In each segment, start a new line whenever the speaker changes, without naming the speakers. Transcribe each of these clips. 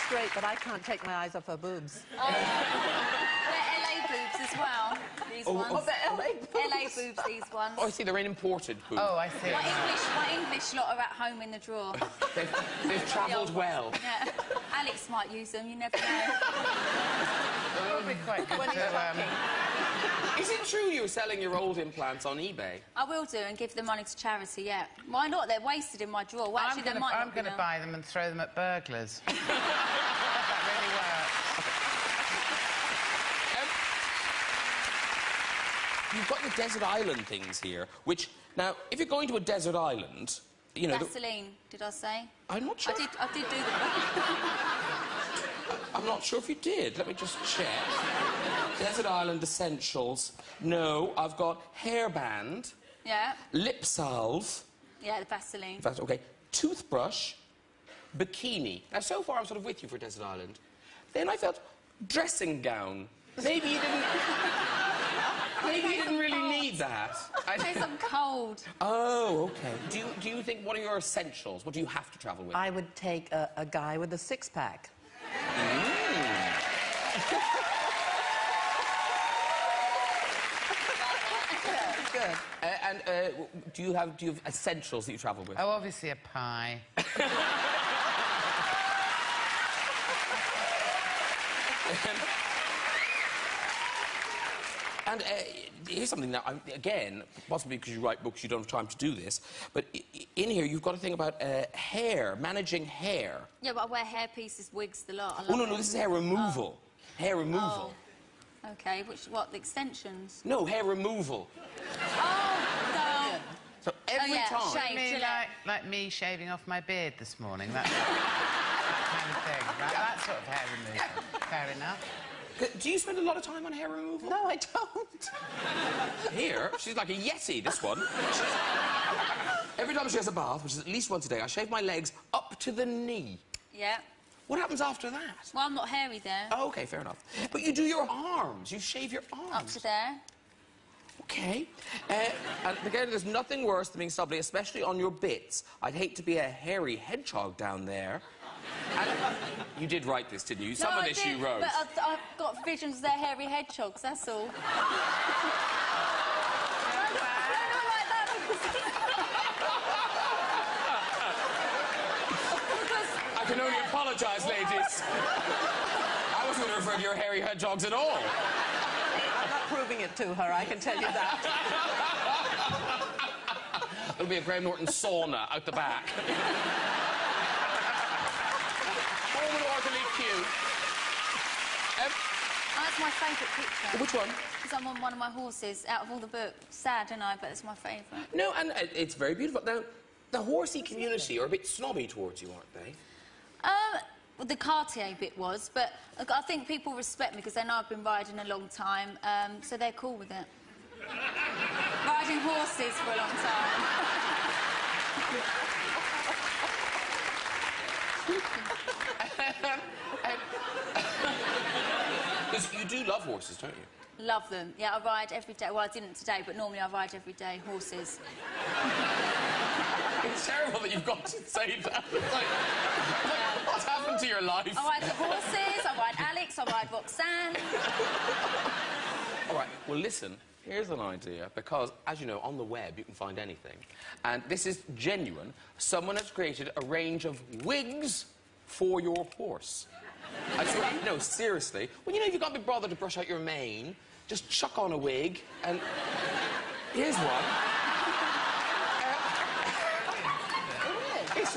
great, but I can't take my eyes off her boobs.
They're LA boobs as well, these ones.
Oh, they're LA boobs?
LA boobs, these ones.
Oh, I see, they're imported boobs.
Oh, I see.
My English lot are at home in the drawer.
They've travelled well.
Yeah. Alex might use them, you never know.
That would be quite good to...
Is it true you're selling your old implants on eBay?
I will do, and give the money to charity, yeah. Why not? They're wasted in my drawer. Well, actually,
I'm going to buy them and throw them at burglars. That really works.
You've got your desert island things here, which... Now, if you're going to a desert island, you know...
Vaseline, did I say?
I'm not sure.
I did do the...
I'm not sure if you did. Let me just check. Desert Island Essentials. No, I've got hairband.
Yeah.
Lip salve.
Yeah, the Vaseline.
OK. Toothbrush. Bikini. Now, so far, I'm sort of with you for Desert Island. Then I felt dressing gown. Maybe you didn't... Maybe you didn't really need that.
Because I'm cold.
Oh, OK. Do you think, what are your essentials? What do you have to travel with?
I would take a guy with a six-pack. Good.
And do you have essentials that you travel with?
Oh, obviously a pie.
And here's something that, again, possibly because you write books, you don't have time to do this, but in here you've got to think about hair, managing hair.
Yeah, but I wear hair pieces, wigs, the lot.
Oh, no, this is hair removal. Oh. Hair removal.
Oh. OK, what, the extensions?
No, hair removal.
Oh, no.
So every time...
Shave,
you mean like me shaving off my beard this morning? That kind of thing, right? That sort of hair removal. Fair enough.
Do you spend a lot of time on hair removal?
No, I don't.
Here, she's like a yeti, this one. Every time she has a bath, which is at least once a day, I shave my legs up to the knee.
Yeah.
What happens after that?
Well, I'm not hairy there.
Oh, OK, fair enough. But you do your arms. You shave your arms.
Up to there.
OK. And again, there's nothing worse than being stubbly, especially on your bits. I'd hate to be a hairy hedgehog down there. And you did write this, didn't you? Some of this you wrote.
But I've got visions of their hairy hedgehogs, that's all. No, like that.
I can only apologise, ladies. I wasn't going to refer to your hairy hedgehogs at all.
I'm not proving it to her, I can tell you that.
There'll be a Graham Norton sauna out the back. Cute.
That's my favourite picture.
Which one?
Because I'm on one of my horses, out of all the books. Sad, don't I? But it's my favourite.
No, and it's very beautiful. Now, the horsey community are a bit snobby towards you, aren't they?
Well, the Cartier bit was, but I think people respect me because they know I've been riding a long time, so they're cool with it. Riding horses for a long time.
Because you do love horses, don't you?
Love them. Yeah, I ride every day. Well, I didn't today, but normally I ride every day. Horses.
It's terrible that you've got to say that. It's like, what's happened to your life?
I ride the horses, I ride Alex, I ride Roxanne.
All right, well, listen, here's an idea, because, as you know, on the web you can find anything. And this is genuine. Someone has created a range of wigs for your horse. I swear, no, seriously. Well, you know, if you can't be bothered to brush out your mane, just chuck on a wig, and here's one. It's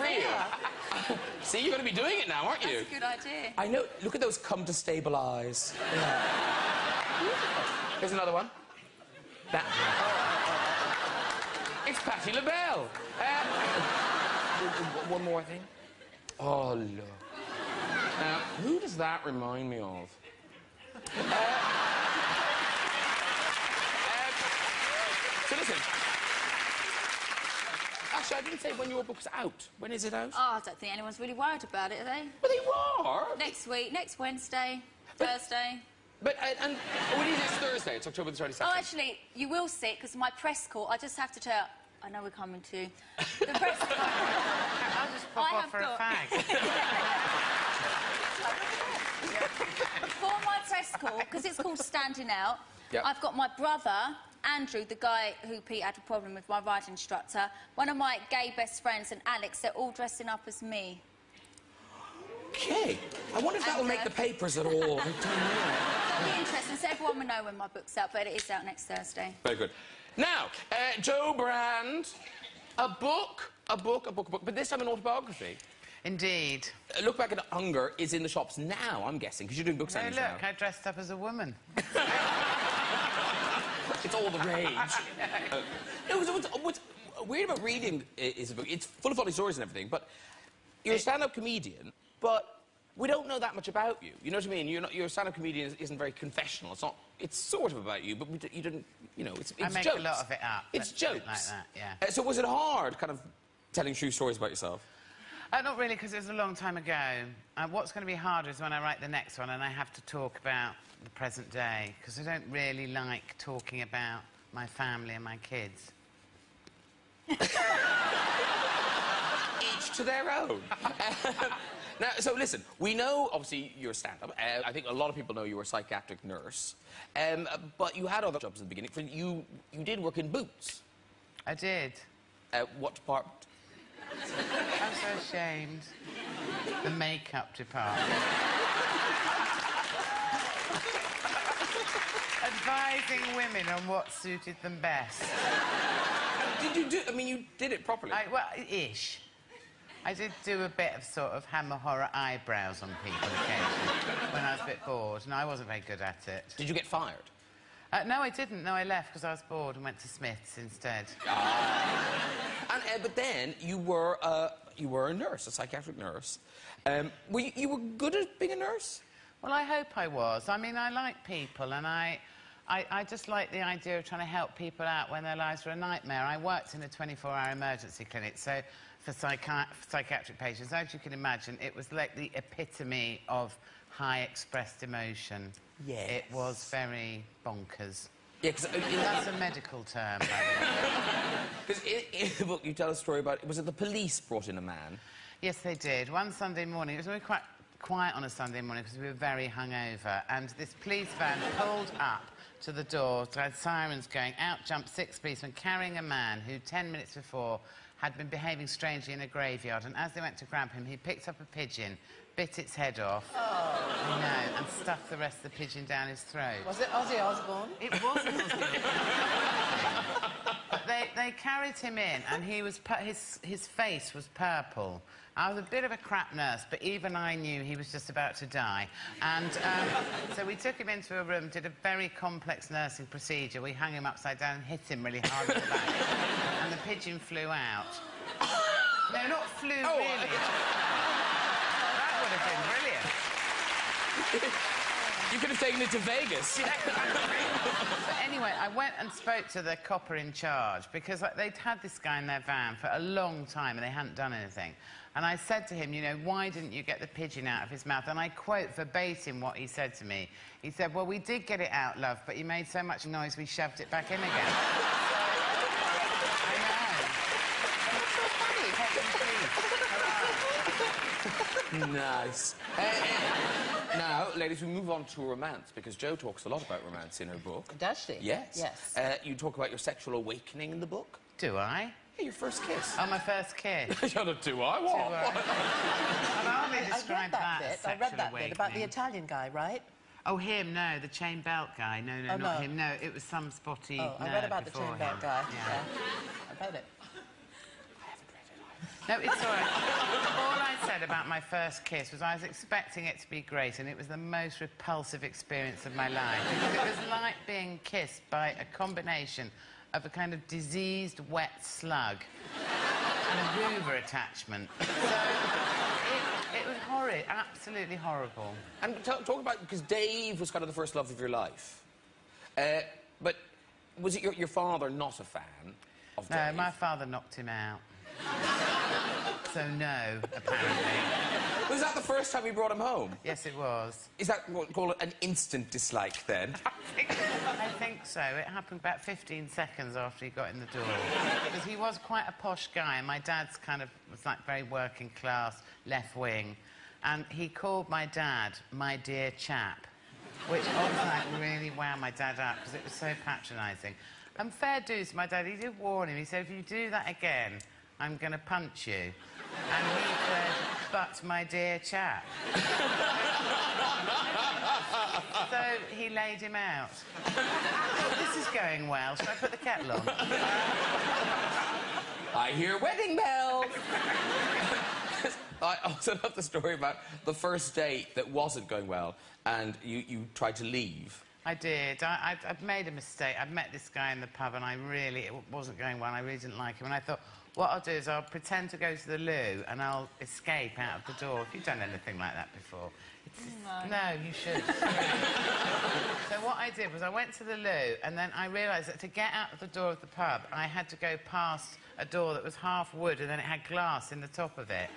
real. See, you're going to be doing it now, aren't you?
That's a good idea.
I know. Look at those come to stabilise. Yeah. Here's another one. That. It's Patti LaBelle. One more thing. Oh, look. Now, who does that remind me of? So listen. Actually, I didn't say when your book's out. When is it out?
Oh, I don't think anyone's really worried about it, are they?
Well, they were.
Next week, next Wednesday, Thursday.
But, and when is it? It's Thursday. It's October the 22nd.
Oh, actually, you will see it, because my press call, I just have to tell I know we're coming to the press call.
I'll just pop off for a fag.
For my press call, because it's called Standing Out,
Yep.
I've got my brother, Andrew, the guy who Pete had a problem with, my riding instructor, one of my gay best friends, and Alex. They're all dressing up as me.
Okay. I wonder if that will make the papers at all. I don't know.
It'll be interesting, so everyone will know when my book's out, but it is out next Thursday.
Very good. Now, Joe Brand, a book, but this time an autobiography.
Indeed.
Look Back at Hunger is in the shops now, I'm guessing, because you're doing book
No,
signings
look,
now.
I dressed up as a woman.
It's all the rage. No, what's weird about reading is a book, it's full of funny stories and everything, but you're a stand-up comedian, but we don't know that much about you. You know what I mean? Your stand-up comedian isn't very confessional. It's not. It's sort of about you, but you didn't. You know, it's
I make
jokes.
a lot of it up.
It's
Let's put
jokes
it like that, yeah.
So was it hard, kind of, telling true stories about yourself?
Not really, because it was a long time ago. What's going to be harder is when I write the next one and I have to talk about the present day, because I don't really like talking about my family and my kids.
Each to their own. Now, so listen, we know, obviously, you're a stand-up. I think a lot of people know you were a psychiatric nurse. But you had other jobs at the beginning. You did work in Boots.
I did.
What department?
I'm so ashamed. The makeup department. Advising women on what suited them best.
Did you do... I mean, you did it properly.
Well, ish. I did do a bit of sort of hammer horror eyebrows on people occasionally when I was a bit bored, and I wasn't very good at it.
Did you get fired?
No, I didn't. No, I left because I was bored and went to Smith's instead.
But then you were a nurse, a psychiatric nurse. You were good at being a nurse?
Well, I hope I was. I mean, I like people, and I just like the idea of trying to help people out when their lives were a nightmare. I worked in a 24-hour emergency clinic, so for psychiatric patients, as you can imagine, it was like the epitome of high-expressed emotion.
Yes.
It was very bonkers.
Yeah, because
That's a medical term, by the way.
Because in the book you tell a story about... Was it the police brought in a man?
Yes, they did. One Sunday morning, it was really quite quiet on a Sunday morning because we were very hungover, and this police van pulled up to the door, so had sirens going. Out jumped 6 policemen carrying a man who 10 minutes before had been behaving strangely in a graveyard, and as they went to grab him, he picked up a pigeon, bit its head off, and stuffed the rest of the pigeon down his throat.
Was it Ozzy Osbourne?
It wasn't Ozzy Osbourne. But they carried him in, and he was his face was purple. I was a bit of a crap nurse, but even I knew he was just about to die. And so we took him into a room, did a very complex nursing procedure. We hung him upside down and hit him really hard in the back. And the pigeon flew out. No, not flew, really. That would have been brilliant.
You could have taken it to Vegas.
But anyway, I went and spoke to the copper in charge because they'd had this guy in their van for a long time and they hadn't done anything. And I said to him, you know, why didn't you get the pigeon out of his mouth? And I quote verbatim what he said to me. He said, well, we did get it out, love, but you made so much noise we shoved it back in again. I know. It's so funny. Heck, please.
Nice. Now, ladies, we move on to romance, because Jo talks a lot about romance in her book.
Does she?
Yes.
Yes.
You talk about your sexual awakening in the book.
Do I?
Yeah, your first kiss.
Oh, my first kiss.
Do I? What?
Do I? I've hardly described that as
I read that
sexual
bit about the
awakening.
Italian guy, right?
Oh, him, no, the chain belt guy. No,
Oh,
not
no.
him. No, it was some spotty
Oh, I
nerd
read about the
before
chain belt
him.
guy.
Yeah.
I read it.
No, it's all right. All I said about my first kiss was I was expecting it to be great, and it was the most repulsive experience of my life. Because it was like being kissed by a combination of a kind of diseased wet slug and a Hoover attachment. So it was horrid, absolutely horrible.
And talk about, because Dave was kind of the first love of your life. But was it your father not a fan of Dave?
No, my father knocked him out. So no, apparently.
Was that the first time you brought him home?
Yes, it was.
Is that what you call an instant dislike, then?
I think so. It happened about 15 seconds after he got in the door. Because he was quite a posh guy, and my dad's kind of was like very working class, left wing. And he called my dad, my dear chap, which obviously like, really wound my dad up, because it was so patronising. And fair dues to my dad, he did warn him. He said, if you do that again, I'm going to punch you. And he said, but my dear chap. So he laid him out. This is going well. Shall I put the kettle on?
I hear wedding bells. I also love the story about the first date that wasn't going well and you tried to leave.
I did. I'd made a mistake. I'd met this guy in the pub and it wasn't going well. I really didn't like him. And I thought, what I'll do is I'll pretend to go to the loo and I'll escape out of the door. If you've done anything like that before. No, you should. So what I did was I went to the loo and then I realised that to get out of the door of the pub, I had to go past a door that was half wood and then it had glass in the top of it.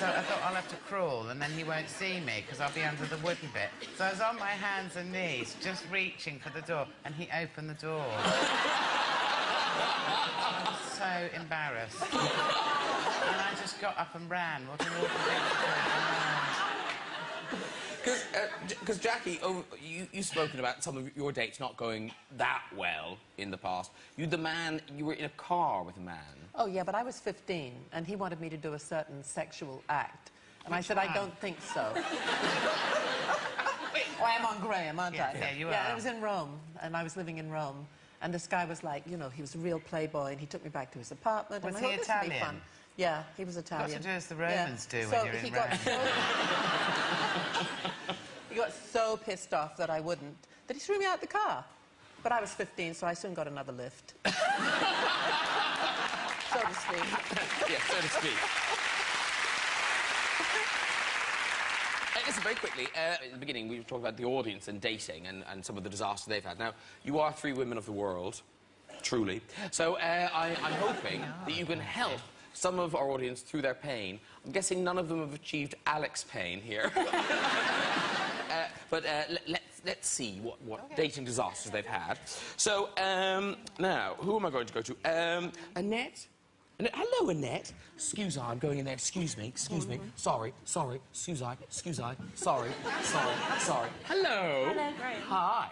So I thought, I'll have to crawl and then he won't see me because I'll be under the wooden bit. So I was on my hands and knees, just reaching for the door, and he opened the door. I was so embarrassed. And I just got up and ran. What an awful thing to do.
Because Jackie, you've spoken about some of your dates not going that well in the past. You were in a car with a man.
Oh, yeah, but I was 15, and he wanted me to do a certain sexual act. And I said, I don't think so. Oh, I'm on Graham, aren't I?
Yeah, you are.
Yeah, it was in Rome, and I was living in Rome. And this guy was like, you know, he was a real playboy, and he took me back to his apartment.
Was
and
he
I thought, this would be fun.
Italian?
Yeah, he was Italian.
Got to do as the Romans do when you're in Rome.
He got so pissed off that I wouldn't, that he threw me out the car. But I was 15, so I soon got another lift. So to speak.
Yeah, so to speak. Listen, very quickly, at the beginning, we were talking about the audience and dating and some of the disasters they've had. Now, you are three women of the world, truly. So I'm hoping that you can help some of our audience through their pain. I'm guessing none of them have achieved Alex pain here. But let's see what dating disasters they've had. So, now, who am I going to go to? Annette? Hello, Annette. Excuse I, I'm going in there. Excuse me. Sorry. Excuse I. Sorry. Hello.
Hello, great.
Hi.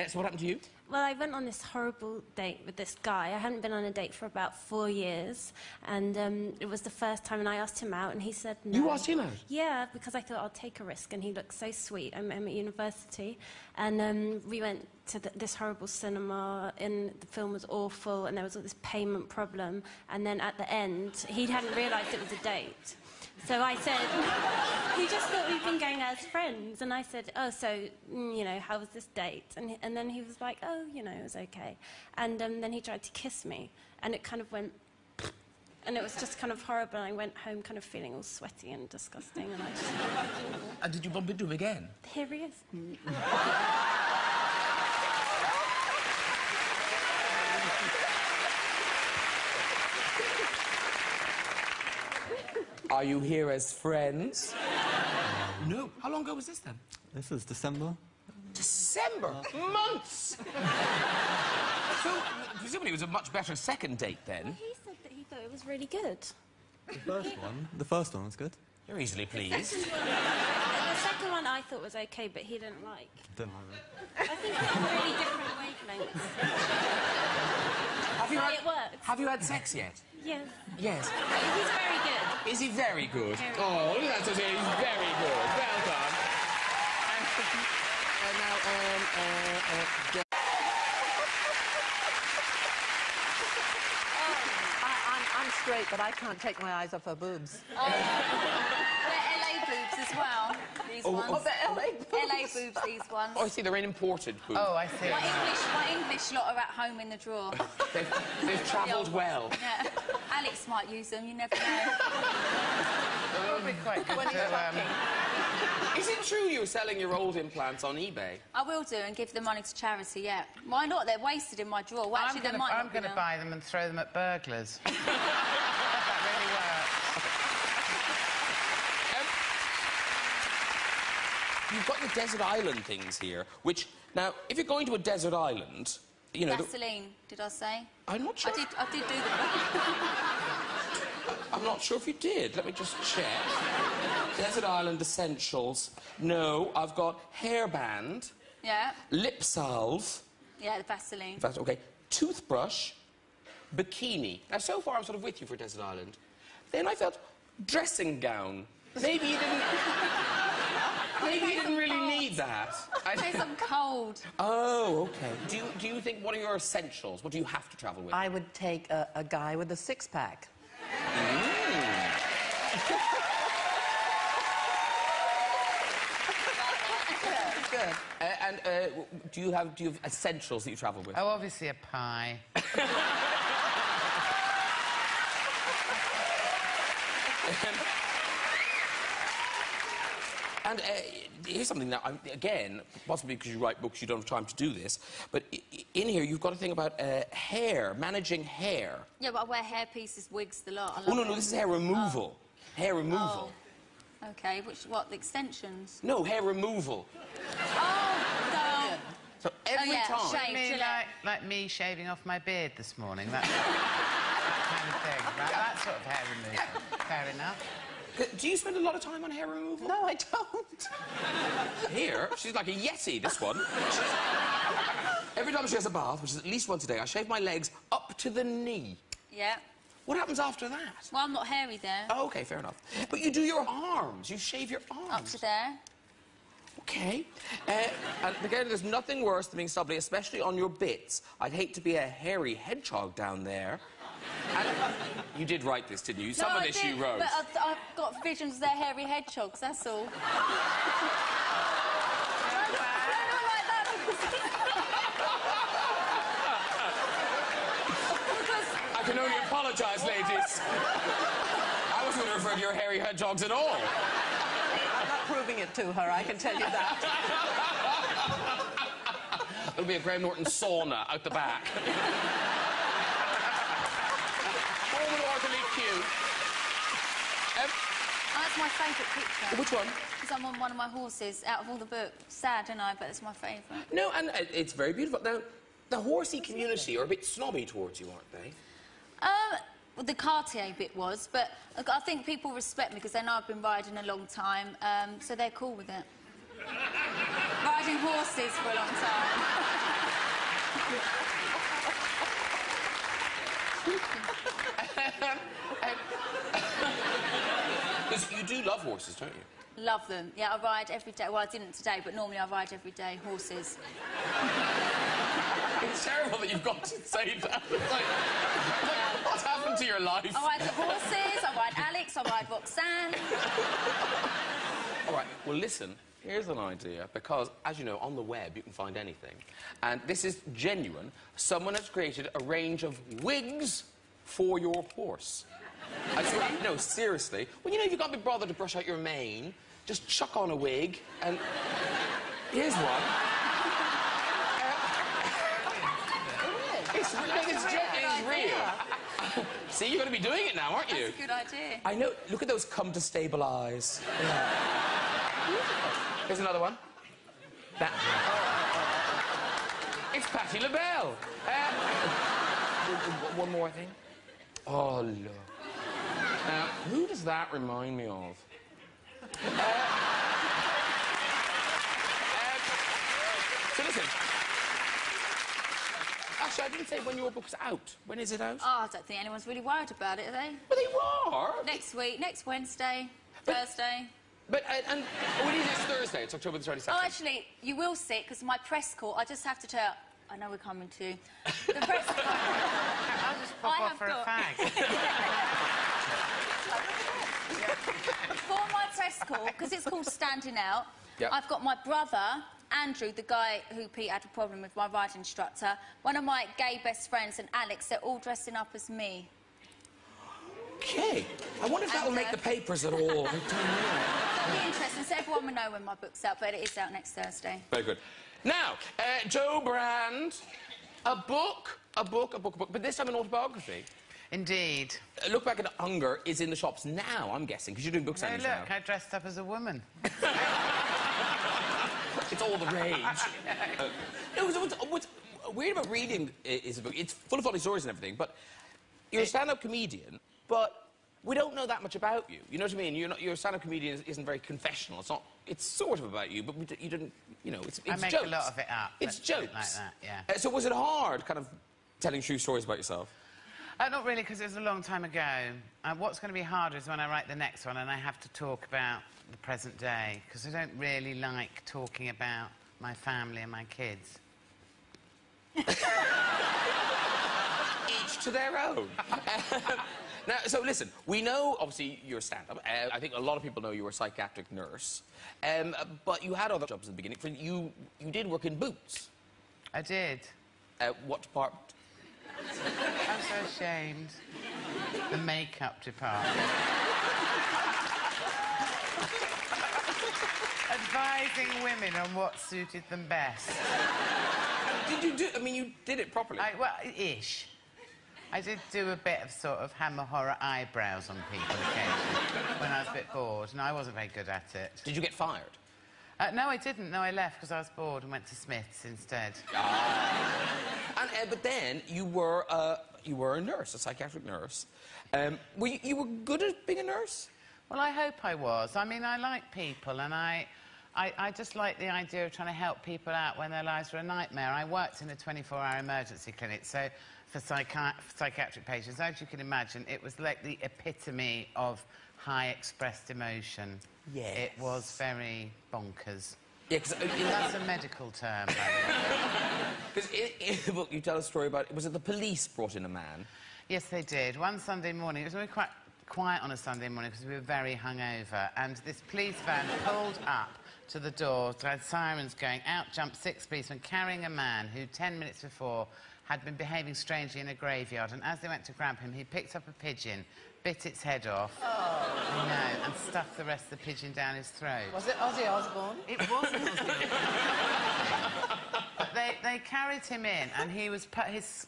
So what happened to you?
Well, I went on this horrible date with this guy. I hadn't been on a date for about 4 years, and it was the first time, and I asked him out, and he said no.
You asked him out?
Yeah, because I thought I'll take a risk, and he looked so sweet. I met him at university, and we went to this horrible cinema, and the film was awful, and there was all this payment problem, and then at the end, he hadn't realised it was a date. So I said, he just thought we'd been going out as friends. And I said, oh, so, you know, how was this date? And then he was like, oh, you know, it was okay. And then he tried to kiss me. And it kind of went... And it was just kind of horrible. And I went home kind of feeling all sweaty and disgusting. And I just...
And did you bump into him again?
Here he is.
Are you here as friends? No. How long ago was this, then?
This was December.
December? Months! So, presumably it was a much better second date, then?
Well, he said that he thought it was really good.
The first one was good.
You're easily pleased.
The second one I thought was okay, but he didn't like.
Didn't like that.
I think it's really different wavelengths. It works.
Have you had sex yet?
Yes.
Yes.
He's very good.
Is he very good?
Very
Oh, look at that, Sophia. He's very good. Well done.
I'm straight, but I can't take my eyes off her boobs.
They're LA boobs as well, these ones.
Oh, they're LA boobs.
LA boobs, these ones.
Oh, I see, they're imported boobs.
Oh, I see.
My English lot are at home in the drawer.
They've travelled well.
Yeah. Alex might use them, you never know.
It would be quite good
When he's fucking.
Is it true you were selling your old implants on eBay?
I will do and give the money to charity, yeah. Why not? They're wasted in my drawer. Well, actually, they might not
I'm
be
going to
now.
buy them and throw them at burglars. That really works.
you've got your desert island things here, which, now, if you're going to a desert island, you know...
Vaseline, did I say?
I'm not sure.
I did do that.
I'm not sure if you did. Let me just check. Desert Island Essentials. No, I've got hairband.
Yeah.
Lip salve.
Yeah, the Vaseline.
Okay. Toothbrush. Bikini. Now, so far, I'm sort of with you for Desert Island. Then I felt dressing gown. Maybe you didn't... Maybe you didn't really need that.
In case I'm cold.
Oh, OK. Do you think, what are your essentials? What do you have to travel with?
I would take a guy with a six-pack. Good.
And do you have essentials that you travel with?
Oh, obviously a pie.
And here's something now, again, possibly because you write books, you don't have time to do this, but in here you've got a thing about hair, managing hair.
Yeah, but I wear hair pieces, wigs, the lot.
Oh, no, this is hair removal. Hair removal.
Oh. OK, what, the extensions?
No, hair removal.
Oh, no.
So every time...
shave,
You mean
Gillette.
like me shaving off my beard this morning? That kind of thing, right? That sort of hair removal. Fair enough.
Do you spend a lot of time on hair removal?
No, I don't.
Here, she's like a yeti, this one. Every time she has a bath, which is at least once a day, I shave my legs up to the knee.
Yeah.
What happens after that?
Well, I'm not hairy there.
Oh, OK, fair enough. But you do your arms. You shave your arms.
Up to there.
OK. And again, there's nothing worse than being stubbly, especially on your bits. I'd hate to be a hairy hedgehog down there. And you did write this, didn't you? Some of this you wrote.
But I've got visions of their hairy hedgehogs, that's all.
I can only apologise, ladies. I wasn't going to refer to your hairy hedgehogs at all.
I'm not proving it to her, I can tell you that.
There'll be a Graham Norton sauna out the back. Cute.
That's my favourite picture.
Which one?
Because I'm on one of my horses, out of all the books. Sad, don't I? But it's my favourite.
No, and it's very beautiful. Now, the horsey community are a bit snobby towards you, aren't they?
Well, the Cartier bit was, but I think people respect me because they know I've been riding a long time, so they're cool with it. Riding horses for a long time.
Because you do love horses, don't you?
Love them. Yeah, I ride every day. Well, I didn't today, but normally I ride every day horses.
It's terrible that you've got to say that. It's like, what's happened to your life?
I ride the horses, I ride Alex, I ride Roxanne.
All right, well, listen, here's an idea, because, as you know, on the web you can find anything. And this is genuine. Someone has created a range of wigs for your horse. I swear, no, seriously. Well, you know, if you've got to be bothered to brush out your mane, just chuck on a wig, and here's one. It's real. See, you're going to be doing it now, aren't you?
That's a good idea.
I know. Look at those come to stabilise. Yeah. Here's another one. That. It's Patti LaBelle. One more thing. Oh, look. Now, who does that remind me of? So listen. Actually, I didn't say when your book's out. When is it out?
Oh, I don't think anyone's really worried about it, are they?
Well, they are.
Next week, next Wednesday, Thursday.
But, and when is it? It's Thursday. It's October the 22nd.
Oh, actually, you will see it, because my press call, I just have to tell... I know we're coming to... The press call...
I'll just pop off for a fag.
For my press call, because it's called Standing Out,
Yep.
I've got my brother, Andrew, the guy who Pete had a problem with, my riding instructor, one of my gay best friends, and Alex, they're all dressing up as me.
OK. I wonder if that will make the papers at all. I don't know.
It'll be interesting, so everyone will know when my book's out, but it is out next Thursday.
Very good. Now, Joe Brand, a book, but this time an autobiography.
Indeed.
Look Back at Hunger is in the shops now, I'm guessing, because you're doing book
No,
signings
look,
now.
I dressed up as a woman.
It's all the rage. No, what's weird about reading is a book, it's full of funny stories and everything, but you're a stand-up comedian, but we don't know that much about you. You know what I mean? Your stand-up comedian isn't very confessional. It's not. It's sort of about you, but you didn't. You know, it's
I make
jokes.
a lot of it up.
It's jokes.
Like that, yeah.
So was it hard, kind of, telling true stories about yourself?
Not really, because it was a long time ago. What's going to be harder is when I write the next one and I have to talk about the present day, because I don't really like talking about my family and my kids.
Each to their own. Now, so listen, we know, obviously, you're a stand-up. I think a lot of people know you were a psychiatric nurse. But you had other jobs in the beginning. You did work in Boots.
I did.
What department?
I'm so ashamed. The makeup department. Advising women on what suited them best.
Did you do... I mean, you did it properly.
Well, ish. I did do a bit of sort of hammer horror eyebrows on people occasionally when I was a bit bored, and I wasn't very good at it.
Did you get fired?
No, I didn't. No, I left because I was bored and went to Smith's instead.
But then you were a nurse, a psychiatric nurse. You were good at being a nurse?
Well, I hope I was. I mean, I like people, and I just like the idea of trying to help people out when their lives were a nightmare. I worked in a 24-hour emergency clinic, so for psychiatric patients, as you can imagine, it was like the epitome of high-expressed emotion.
Yes.
It was very bonkers.
Yeah, because
that's a medical term, by the way.
Because in the book you tell a story about... Was it the police brought in a man?
Yes, they did. One Sunday morning, it was really quite quiet on a Sunday morning because we were very hungover, and this police van pulled up to the door, so had sirens going. Out jumped 6 policemen carrying a man who 10 minutes before had been behaving strangely in a graveyard, and as they went to grab him, he picked up a pigeon, bit its head off, I know, and stuffed the rest of the pigeon down his throat.
Was it Ozzy Osbourne?
It wasn't Ozzy Osbourne. But they carried him in, and he was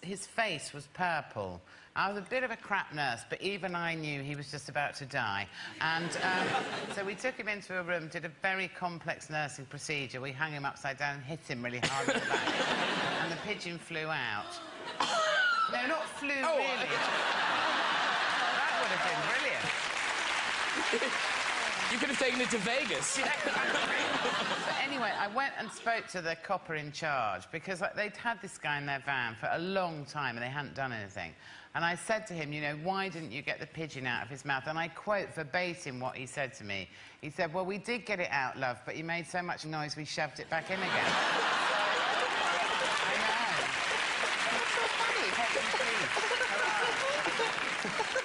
his face was purple. I was a bit of a crap nurse, but even I knew he was just about to die. And so we took him into a room, did a very complex nursing procedure. We hung him upside down and hit him really hard in the back. And the pigeon flew out. No, not flew, really. That would have been brilliant.
You could have taken it to Vegas.
But anyway, I went and spoke to the copper in charge, because they'd had this guy in their van for a long time and they hadn't done anything. And I said to him, you know, why didn't you get the pigeon out of his mouth? And I quote verbatim what he said to me. He said, well, we did get it out, love, but he made so much noise we shoved it back in again.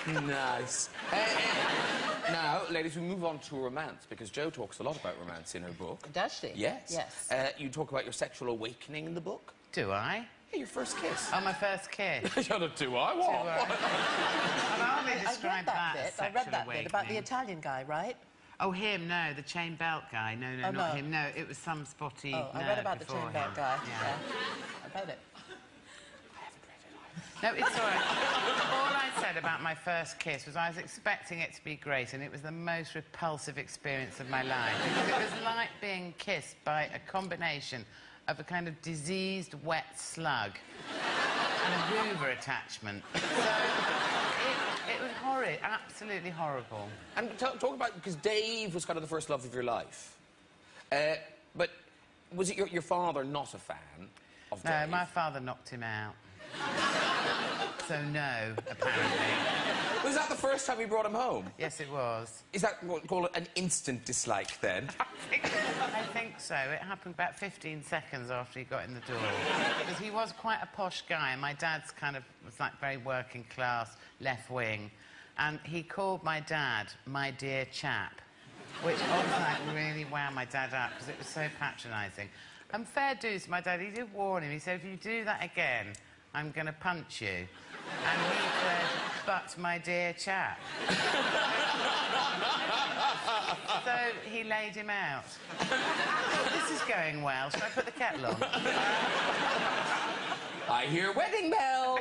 I know. It's so funny.
Nice. Now, ladies, we move on to romance, because Jo talks a lot about romance in her book.
Does she?
Yes.
Yes.
You talk about your sexual awakening in the book.
Do I?
Yeah, your first kiss.
Oh, my first kiss.
Do I? What?
I've hardly described that as
I read that
sexual
bit about the
awakening.
Italian guy, right?
Oh, him, no, the chain belt guy. No,
Oh,
not
no.
him. No, it was some spotty
Oh, I
nerd
read about the
before
chain belt
him.
guy.
Yeah.
I read it.
No, it's all right. All I said about my first kiss was I was expecting it to be great, and it was the most repulsive experience of my life. Because it was like being kissed by a combination of a kind of diseased wet slug and a Hoover attachment. So it was horrid, absolutely horrible.
And talk about, because Dave was kind of the first love of your life. But was it your father not a fan of Dave?
No, my father knocked him out. So no, apparently.
Was that the first time you brought him home?
Yes, it was.
Is that what you call an instant dislike, then?
I think so. It happened about 15 seconds after he got in the door. Because he was quite a posh guy, and my dad's kind of was like very working class, left wing. And he called my dad my dear chap, which was like really wound my dad up because it was so patronising. And fair dues to my dad, he did warn him. He said, if you do that again, I'm going to punch you. And he said, but my dear chap. So he laid him out. This is going well. Shall I put the kettle on?
I hear wedding bells!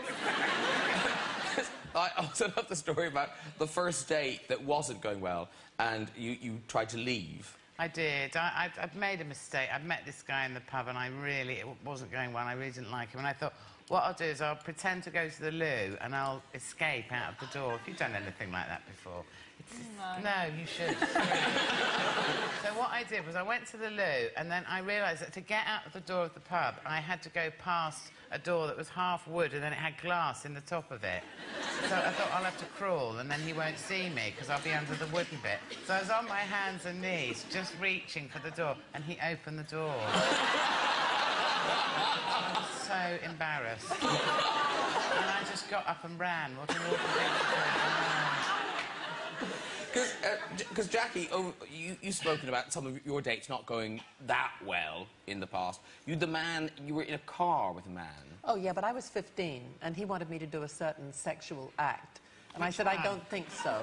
I also love the story about the first date that wasn't going well and you tried to leave.
I did. I'd made a mistake. I'd met this guy in the pub and it wasn't going well. I really didn't like him. And I thought, what I'll do is I'll pretend to go to the loo and I'll escape out of the door. If you've done anything like that before. No, you should. So what I did was I went to the loo and then I realised that to get out of the door of the pub, I had to go past a door that was half wood and then it had glass in the top of it. So I thought, I'll have to crawl and then he won't see me because I'll be under the wooden bit. So I was on my hands and knees, just reaching for the door, and he opened the door. I was so embarrassed. And I just got up and ran. What an awful thing to do.
Because Jackie, you've spoken about some of your dates not going that well in the past. You were in a car with a man.
Oh, yeah, but I was 15, and he wanted me to do a certain sexual act. And I said, I don't think so.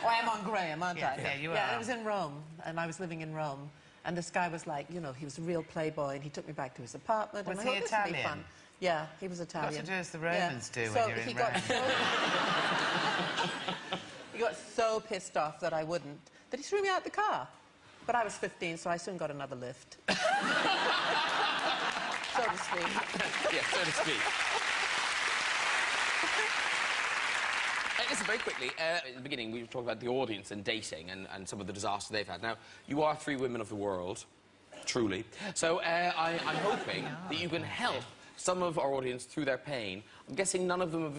Oh, I'm on Graham, aren't I?
Yeah, you are.
Yeah, it was in Rome, and I was living in Rome. And this guy was like, you know, he was a real playboy, and he took me back to his apartment.
Was
and I
he
thought, this would be
Italian?
fun. Yeah, he was Italian.
What to do as the Romans do
So
when you're
he
in
got
Rome.
he got so pissed off that I wouldn't, that he threw me out the car. But I was 15, so I soon got another lift. So to speak.
Yeah, so to speak. Listen, very quickly, at the beginning we were talking about the audience and dating and some of the disasters they've had. Now, you are 3 women of the world, truly. So I'm hoping that you can help some of our audience through their pain. I'm guessing none of them have